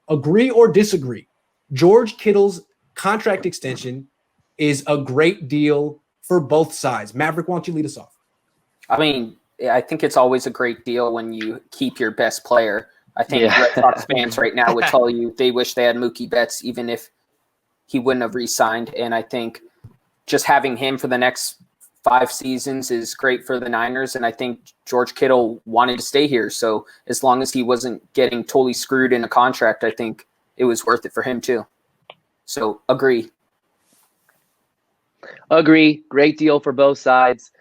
agree or disagree, George Kittle's contract extension is a great deal for both sides. Maverick, why don't you lead us off? I mean, I think it's always a great deal when you keep your best player. I think Red Sox fans right now would tell you they wish they had Mookie Betts, even if he wouldn't have re-signed. And I think just having him for the next 5 seasons is great for the Niners. And I think George Kittle wanted to stay here. So as long as he wasn't getting totally screwed in a contract, I think it was worth it for him too. So agree. Great deal for both sides.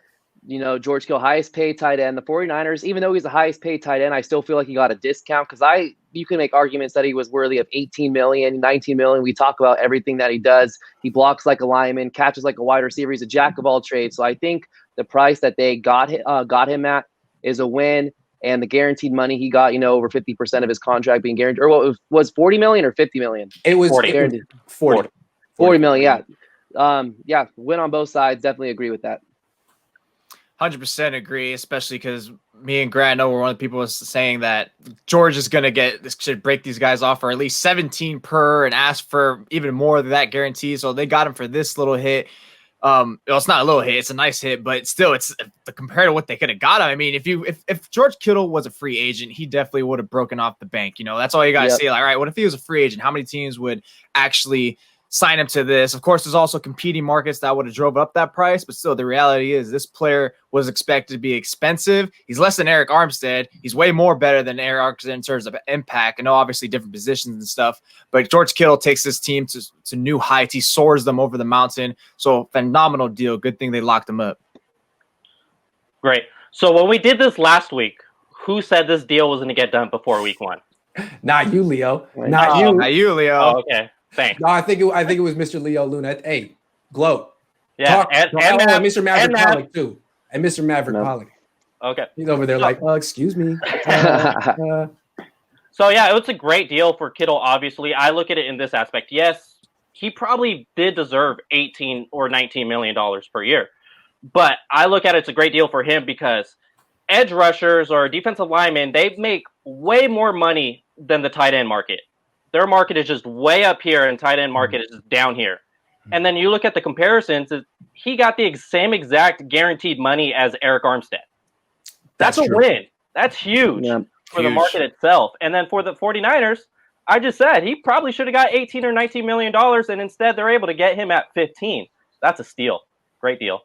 George Kittle, highest paid tight end. The 49ers, even though he's the highest paid tight end, I still feel like he got a discount because you can make arguments that he was worthy of $18 million, $19 million. We talk about everything that he does. He blocks like a lineman, catches like a wide receiver. He's a jack of all trades. So I think the price that they got him at is a win. And the guaranteed money he got, over 50% of his contract being guaranteed. Or what was $40 million or $50 million? It was 40 million. Yeah. Win on both sides. Definitely agree with that. 100% agree, especially because me and Grant were one of the people saying that George is going to should break these guys off for at least 17 per and ask for even more than that guarantee. So they got him for this little hit. Well, it's not a little hit; it's a nice hit, but still, it's compared to what they could have got him. I mean, if George Kittle was a free agent, he definitely would have broken off the bank. That's all you got to say. Like, all right, what if he was a free agent? How many teams would actually sign him to this? Of course, there's also competing markets that would have drove up that price, but still, the reality is this player was expected to be expensive. He's less than Eric Armstead. He's way more better than Eric Armstead in terms of impact. I know, obviously, different positions and stuff, but George Kittle takes this team to new heights. He soars them over the mountain. So, phenomenal deal. Good thing they locked him up. Great. So, when we did this last week, who said this deal was going to get done before week 1? Not you, Leo. Not you. Not you, Leo. Oh, okay. Thanks. No, I think it was Mr. Leo Luna. Hey, Glow. Yeah, and Mr. Maverick Pallack too, and Mr. Maverick Pallack. Okay, he's over there excuse me. So yeah, it was a great deal for Kittle. Obviously, I look at it in this aspect. Yes, he probably did deserve $18 or $19 million per year, but I look at it's a great deal for him because edge rushers or defensive linemen, they make way more money than the tight end market. Their market is just way up here and tight end market is just down here. And then you look at the comparisons, he got the same exact guaranteed money as Eric Armstead. That's a win. That's huge for the market itself. And then for the 49ers, I just said he probably should have got $18 or $19 million, and instead they're able to get him at 15. That's a steal. Great deal.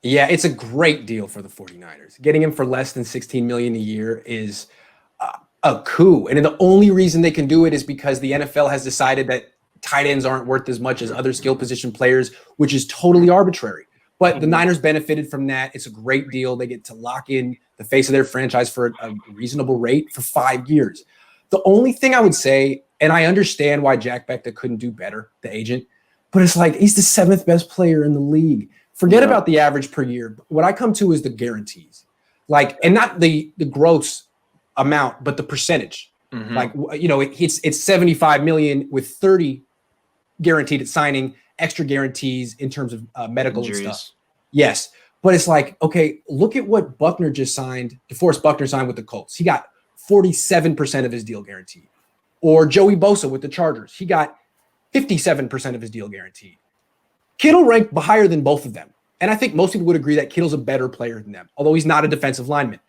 Yeah, it's a great deal for the 49ers. Getting him for less than $16 million a year is a coup. And the only reason they can do it is because the NFL has decided that tight ends aren't worth as much as other skill position players, which is totally arbitrary. But the Niners benefited from that. It's a great deal. They get to lock in the face of their franchise for a reasonable rate for 5 years. The only thing I would say, and I understand why Jack Becta couldn't do better, the agent, but it's like he's the 7th best player in the league. Forget about the average per year. What I come to is the guarantees. And not the gross amount, but the percentage. It's 75 million with 30 guaranteed at signing, extra guarantees in terms of medical injuries and stuff. Yes, but it's like, okay, look at what Buckner just signed. DeForest Buckner signed with the Colts. He got 47% of his deal guaranteed. Or Joey Bosa with the Chargers. He got 57% of his deal guaranteed. Kittle ranked higher than both of them. And I think most people would agree that Kittle's a better player than them, although he's not a defensive lineman.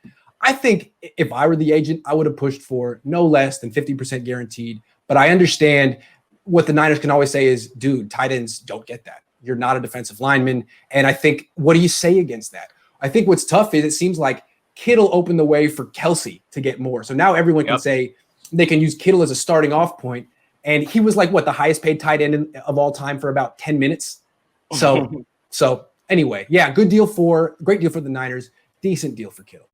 I think if I were the agent, I would have pushed for no less than 50% guaranteed. But I understand what the Niners can always say is, dude, tight ends don't get that. You're not a defensive lineman. And I think, what do you say against that? I think what's tough is it seems like Kittle opened the way for Kelsey to get more. So now everyone can say they can use Kittle as a starting off point. And he was like, the highest paid tight end of all time for about 10 minutes. So anyway, great deal for the Niners. Decent deal for Kittle.